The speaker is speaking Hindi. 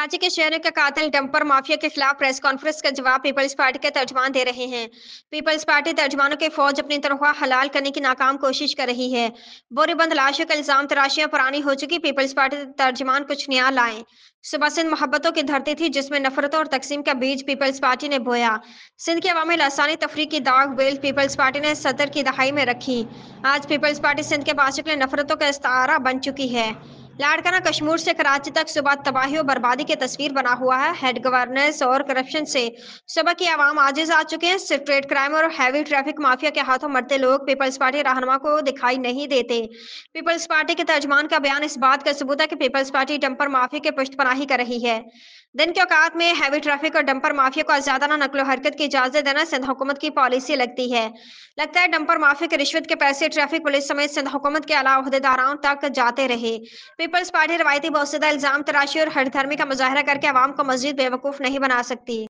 कराची के शहर के कातिल डंपर माफिया के खिलाफ प्रेस कॉन्फ्रेंस का जवाब पीपल्स पार्टी के तर्जमान दे रहे हैं। पीपल्स पार्टी तर्जमानों की फौज अपनी तनख्वाह हलाल करने की नाकाम कोशिश कर रही है। बोरीबंद लाशों का इल्जाम तराशियां पुरानी हो चुकी पीपल्स पार्टी तर्जमान कुछ नया लाए। सुबह सिंध मोहब्बतों की धरती थी जिसमें नफरतों और तकसीम का बीज पीपल्स पार्टी ने बोया। सिंध के अवामी लसानी तफरी की दाग बेल पीपल्स पार्टी ने 70 की दहाई में रखी। आज पीपल्स पार्टी सिंध के बासियों के लिए नफरतों का इस्तारा बन चुकी है। लाड़काना कश्मीर से कराची तक सुबह तबाही और बर्बादी की तस्वीर बना हुआ है। हेड गवर्नेंस और करप्शन से सुबह की आवाम आजिज आ चुके हैं। सिर्फ ट्रेड क्राइम और हैवी ट्रैफिक माफिया के हाथों मरते लोग पीपल्स पार्टी रहनुमा को दिखाई नहीं देते। पीपल्स पार्टी के तर्जमान का बयान इस बात का सबूत है कि पीपल्स पार्टी डंपर माफिया के पुष्टपनाही कर रही है। दिन के औकात में हैवी ट्रैफिक और डंपर माफिया को आजादाना नकलो हरकत की इजाजत देना सिंध हुकूमत की पॉलिसी लगती है। लगता है डंपर माफिया के रिश्वत के पैसे ट्रैफिक पुलिस समेत सिंध हुकूमत के अला अहदेदारों तक जाते रहे। पीपल्स पार्टी रवायती बहुसदा इल्जाम तराशी और हर धर्मी का मुजाहरा करके अवाम को मजीद बेवकूफ नहीं बना सकती।